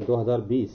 2020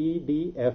EDF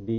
D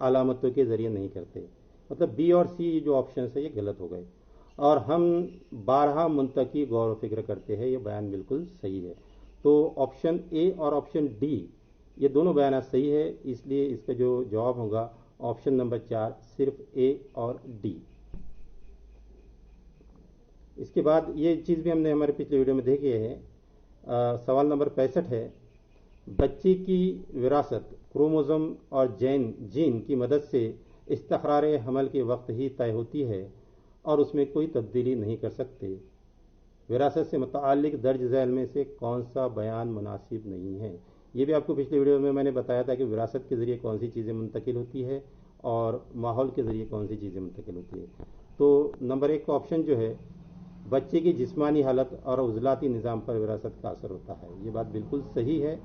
علامتوں کے ذریعے نہیں کرتے. مطلب بی اور سی جو آپشن ہے یہ غلط ہو گئے. اور ہم بارہا منطقی غور و فکر کرتے ہیں، یہ بیان بالکل صحیح ہے. تو آپشن اے اور آپشن ڈی یہ دونوں بیانات صحیح ہے، اس لیے اس کا جو جواب ہوگا آپشن نمبر 4 صرف اے اور ڈی. اس کے بعد یہ چیز بھی ہم نے ہمارے پچھلے ویڈیو میں دیکھی ہے. سوال نمبر 65 ہے، بچے کی وراثت کروموزوم اور جین کی مدد سے استقرار حمل کے وقت ہی طے ہوتی ہے اور اس میں کوئی تبدیلی نہیں کر سکتے. وراثت سے متعلق درج ذیل میں سے کون سا بیان مناسب نہیں ہے؟ یہ بھی آپ کو پچھلے ویڈیو میں نے بتایا تھا کہ وراثت کے ذریعے کون سی چیزیں منتقل ہوتی ہے اور ماحول کے ذریعے کون سی چیزیں منتقل ہوتی ہے. تو نمبر 1 کا آپشن جو ہے، بچے کی جسمانی حالت اور عضلاتی نظام پر وراثت کا اثر ہوتا ہے، یہ بات بالکل صحیح ہے.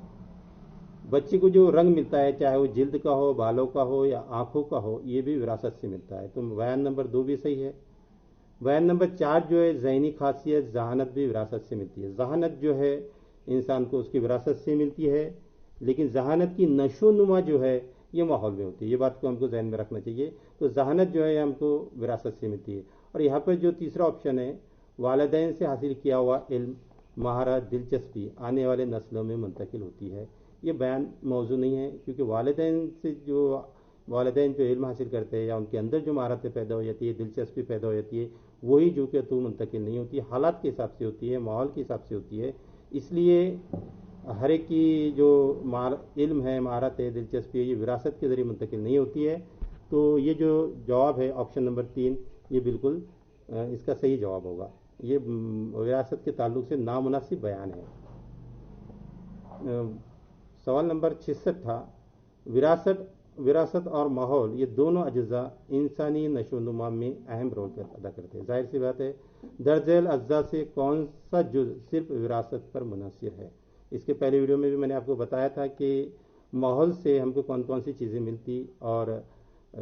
بچے کو جو رنگ ملتا ہے، چاہے وہ جلد کا ہو، بالوں کا ہو یا آنکھوں کا ہو، یہ بھی وراثت سے ملتا ہے. تو بیان نمبر 2 بھی صحیح ہے. بیان نمبر 4 جو ہے، ذہنی خاصیت ذہانت بھی وراثت سے ملتی ہے. ذہانت جو ہے انسان کو اس کی وراثت سے ملتی ہے، لیکن ذہانت کی نشو و نما جو ہے یہ ماحول میں ہوتی ہے. یہ بات کو ہم کو ذہن میں رکھنا چاہیے. تو ذہانت جو ہے ہم کو وراثت سے ملتی ہے. اور یہاں پر جو تیسرا آپشن ہے، والدین سے حاصل کیا ہوا علم، مہارت، دلچسپی آنے والے نسلوں میں منتقل ہوتی ہے، یہ بیان موضوع نہیں ہے. کیونکہ والدین جو علم حاصل کرتے ہیں یا ان کے اندر جو مہارتیں پیدا ہو جاتی ہے، دلچسپی پیدا ہو جاتی ہے، وہی جو کہ تو منتقل نہیں ہوتی، حالات کے حساب سے ہوتی ہے، ماحول کے حساب سے ہوتی ہے. اس لیے ہر ایک کی جو علم ہے، مہارت ہے، دلچسپی ہے، یہ وراثت کے ذریعے منتقل نہیں ہوتی ہے. تو یہ جو جواب ہے آپشن نمبر 3 یہ بالکل اس کا صحیح جواب ہوگا. یہ وراثت کے تعلق سے نامناسب بیان ہے. سوال نمبر 66 تھا، وراثت اور ماحول یہ دونوں اجزاء انسانی نشو و نما میں اہم رول ادا کرتے ہیں. ظاہر سی بات ہے، درج ذیل اجزاء سے کون سا جز صرف وراثت پر منحصر ہے؟ اس کے پہلے ویڈیو میں بھی میں نے آپ کو بتایا تھا کہ ماحول سے ہم کو کون کون سی چیزیں ملتی اور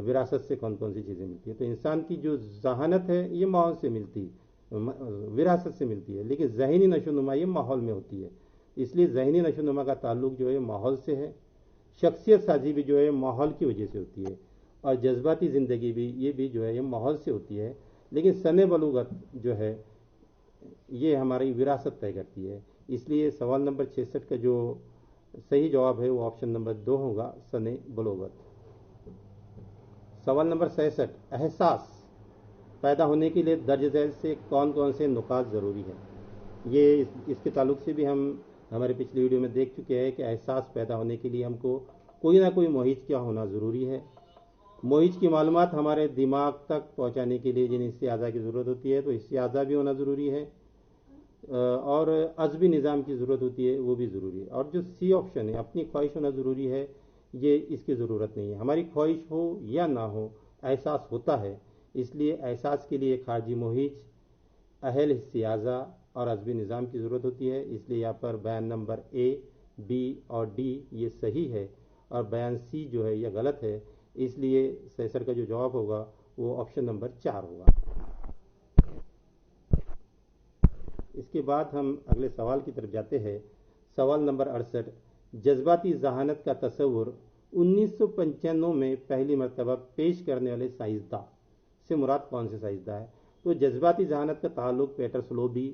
وراثت سے کون کون سی چیزیں ملتی ہیں. تو انسان کی جو ذہانت ہے یہ ماحول سے ملتی، وراثت سے ملتی ہے، لیکن ذہنی نشو و نما یہ ماحول میں ہوتی ہے. اس لیے ذہنی نشو و نما کا تعلق جو ہے ماحول سے ہے. شخصیت سازی بھی جو ہے ماحول کی وجہ سے ہوتی ہے، اور جذباتی زندگی بھی یہ بھی جو ہے یہ ماحول سے ہوتی ہے. لیکن سن بلوغت جو ہے یہ ہماری وراثت طے کرتی ہے. اس لیے سوال نمبر 66 کا جو صحیح جواب ہے وہ آپشن نمبر 2 ہوگا، سن بلوغت. سوال نمبر 66، احساس پیدا ہونے کے لیے درج ذیل سے کون کون سے نکات ضروری ہیں؟ یہ اس کے تعلق سے بھی ہم ہمارے پچھلی ویڈیو میں دیکھ چکے ہیں کہ احساس پیدا ہونے کے لیے ہم کو کوئی نہ کوئی محیط کیا ہونا ضروری ہے. محیط کی معلومات ہمارے دماغ تک پہنچانے کے لیے جن حصے اعضاء کی ضرورت ہوتی ہے، تو حصے اعضاء بھی ہونا ضروری ہے، اور عصبی نظام کی ضرورت ہوتی ہے وہ بھی ضروری ہے. اور جو سی آپشن ہے، اپنی خواہش ہونا ضروری ہے، یہ اس کی ضرورت نہیں ہے. ہماری خواہش ہو یا نہ ہو احساس ہوتا ہے. اس لیے احساس کے لیے خارجی محیط، اہل حصے اعضاء اور عصبی نظام کی ضرورت ہوتی ہے. اس لیے یہاں پر بیان نمبر اے، بی اور ڈی یہ صحیح ہے، اور بیان سی جو ہے یہ غلط ہے. اس لیے 66 کا جو جواب ہوگا وہ آپشن نمبر 4 ہوگا. اس کے بعد ہم اگلے سوال کی طرف جاتے ہیں. سوال نمبر 68، جذباتی ذہانت کا تصور 1995 میں پہلی مرتبہ پیش کرنے والے سائنسداں سے مراد کون سے سائنسداں ہے؟ تو جذباتی ذہانت کا تعلق پیٹر سلوبی،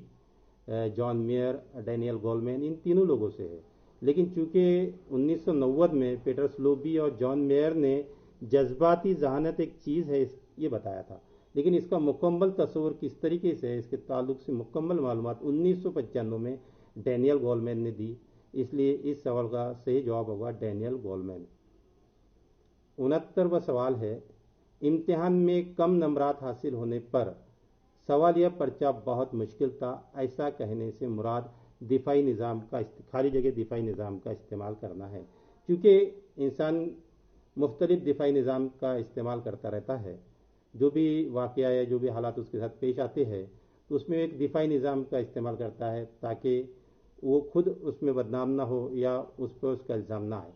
جان میئر، ڈینیل گولمین، ان تینوں لوگوں سے ہے. لیکن چونکہ 1990 میں پیٹر سلوبی اور جان میئر نے جذباتی ذہانت ایک چیز ہے یہ بتایا تھا، لیکن اس کا مکمل تصور کس طریقے سے ہے اس کے تعلق سے مکمل معلومات 1995 میں ڈینیل گولمین نے دی. اس لیے اس سوال کا صحیح جواب ہوگا ڈینیل گولمین. 69واں سوال ہے، امتحان میں کم نمبرات حاصل ہونے پر سوالیہ پرچہ بہت مشکل تھا، ایسا کہنے سے مراد دفاعی نظام کا خالی جگہ دفاعی نظام کا استعمال کرنا ہے. کیونکہ انسان مختلف دفاعی نظام کا استعمال کرتا رہتا ہے، جو بھی واقعہ یا جو بھی حالات اس کے ساتھ پیش آتے ہیں تو اس میں ایک دفاعی نظام کا استعمال کرتا ہے تاکہ وہ خود اس میں بدنام نہ ہو یا اس پر اس کا الزام نہ آئے.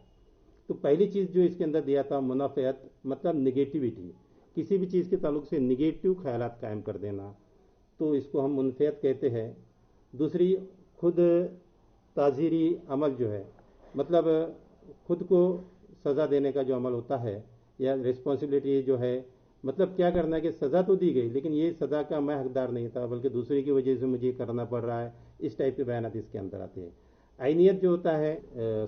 تو پہلی چیز جو اس کے اندر دیا تھا منافعت، مطلب نگیٹیوٹی، کسی بھی چیز کے تعلق سے نگیٹو خیالات قائم کر دینا، تو اس کو ہم منفعت کہتے ہیں. دوسری خود تعزیری عمل جو ہے، مطلب خود کو سزا دینے کا جو عمل ہوتا ہے یا ریسپانسبلٹی جو ہے، مطلب کیا کرنا ہے کہ سزا تو دی گئی لیکن یہ سزا کا میں حقدار نہیں تھا بلکہ دوسرے کی وجہ سے مجھے کرنا پڑ رہا ہے، اس ٹائپ کے بیانات اس کے اندر آتے ہیں۔ عینیت جو ہوتا ہے،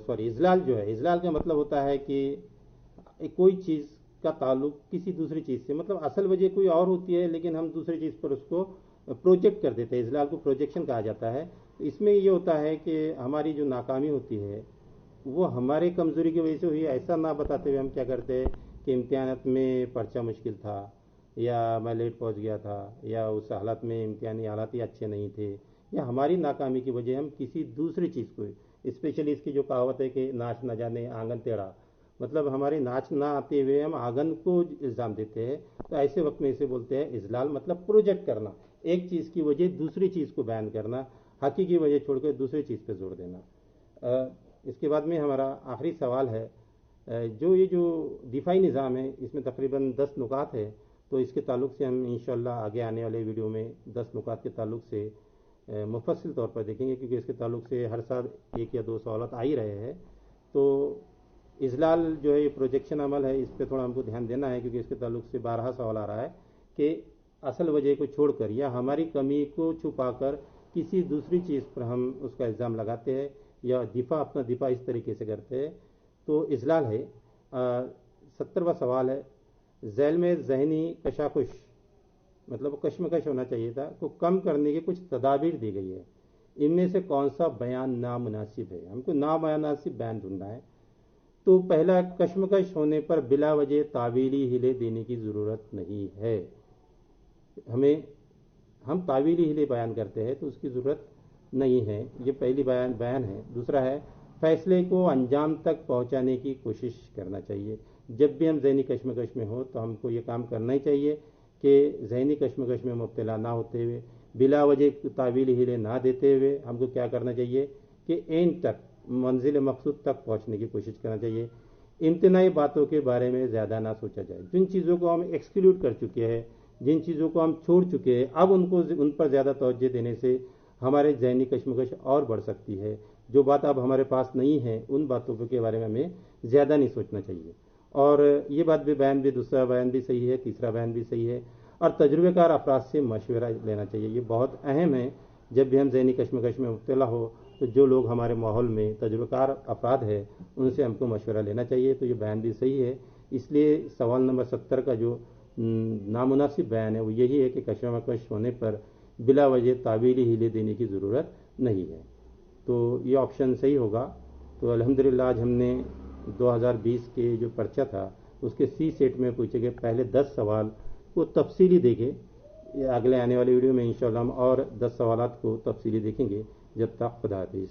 اضلال جو ہے، اضلال کا مطلب ہوتا ہے کہ کوئی چیز کا تعلق کسی دوسری چیز سے، مطلب اصل وجہ کوئی اور ہوتی ہے لیکن ہم دوسری چیز پر اس کو پروجیکٹ کر دیتے ہیں، اضلال کو پروجیکشن کہا جاتا ہے۔ اس میں یہ ہوتا ہے کہ ہماری جو ناکامی ہوتی ہے وہ ہمارے کمزوری کی وجہ سے ہوئی، ایسا نہ بتاتے ہوئے ہم کیا کرتے ہیں کہ امتحانات میں پرچہ مشکل تھا، یا میں لیٹ پہنچ گیا تھا، یا اس حالت میں امتحانی حالات ہی اچھے نہیں تھے، یا ہماری ناکامی کی وجہ ہم کسی دوسری چیز کو، اسپیشلی اس کی جو کہاوت ہے کہ ناچ نہ جانے آنگن ٹیڑھا، مطلب ہمارے ناچ نہ آتے ہوئے ہم آنگن کو الزام دیتے ہیں، تو ایسے وقت میں اسے بولتے ہیں اضلال، مطلب پروجیکٹ کرنا، ایک چیز کی وجہ دوسری چیز کو بیان کرنا، حقیقی وجہ چھوڑ کر دوسری چیز پہ زور دینا۔ اس کے بعد میں ہمارا آخری سوال ہے، یہ جو دفاعی نظام ہے اس میں تقریباً 10 نکات ہے، تو اس کے تعلق سے ہم انشاءاللہ آگے آنے والے ویڈیو میں 10 نکات کے تعلق سے مفصل طور پر دیکھیں گے، کیونکہ اس کے تعلق سے ہر سال 1 یا 2 سوالات آ ہی رہے ہیں۔ تو اضلال جو ہے یہ پروجیکشن عمل ہے، اس پہ تھوڑا ہم کو دھیان دینا ہے، کیونکہ اس کے تعلق سے 12 سوال آ رہا ہے کہ اصل وجہ کو چھوڑ کر یا ہماری کمی کو چھپا کر کسی دوسری چیز پر ہم اس کا الزام لگاتے ہیں یا اپنا دفاع اس طریقے سے کرتے ہیں، تو اضلال ہے۔ 70واں سوال ہے، ذیل میں ذہنی کشاکش، مطلب کشمکش ہونا چاہیے تھا، کو کم کرنے کی کچھ تدابیر دی گئی ہے، ان میں سے کون سا بیان نامناسب ہے؟ ہم کو نامناسب بیان ڈھونڈنا ہے۔ تو پہلا، کشمکش ہونے پر بلا وجہ تعویلی ہیلے دینے کی ضرورت نہیں ہے، ہم تعویلی ہیلے بیان کرتے ہیں تو اس کی ضرورت نہیں ہے، یہ پہلی بیان ہے۔ دوسرا ہے، فیصلے کو انجام تک پہنچانے کی کوشش کرنا چاہیے، جب بھی ہم ذہنی کشمکش میں ہو تو ہم کو یہ کام کرنا ہی چاہیے کہ ذہنی کشمکش میں مبتلا نہ ہوتے ہوئے، بلا وجہ تعویلی ہیلے نہ دیتے ہوئے ہم کو کیا کرنا چاہیے کہ اینڈ تک، منزل مقصود تک پہنچنے کی کوشش کرنا چاہیے۔ امتناعی باتوں کے بارے میں زیادہ نہ سوچا جائے، جن چیزوں کو ہم ایکسکلوڈ کر چکے ہیں، جن چیزوں کو ہم چھوڑ چکے ہیں، اب ان پر زیادہ توجہ دینے سے ہمارے ذہنی کشمکش اور بڑھ سکتی ہے۔ جو بات اب ہمارے پاس نہیں ہے ان باتوں کے بارے میں ہمیں زیادہ نہیں سوچنا چاہیے۔ اور یہ بات بھی، دوسرا بیان بھی صحیح ہے، تیسرا بیان بھی صحیح ہے، اور تجربے کار افراد سے مشورہ لینا چاہیے، یہ بہت اہم ہے۔ جب بھی ہم ذہنی کشمکش میں مبتلا ہو تو جو لوگ ہمارے ماحول میں تجربہ کار افراد ہیں ان سے ہم کو مشورہ لینا چاہیے، تو یہ بیان بھی صحیح ہے۔ اس لیے سوال نمبر 70 کا جو نامناسب بیان ہے وہ یہی ہے کہ کشمکش ہونے پر بلا وجہ تعویلی ہیلے دینے کی ضرورت نہیں ہے، تو یہ آپشن صحیح ہوگا۔ تو الحمدللہ آج ہم نے 2020 کے جو پرچہ تھا اس کے سی سیٹ میں پوچھے گئے پہلے 10 سوال کو تفصیلی دیکھے، اگلے آنے والے ویڈیو میں انشاءاللہ ہم اور 10 سوالات کو تفصیلی دیکھیں گے۔ جب تک خدا حافظ۔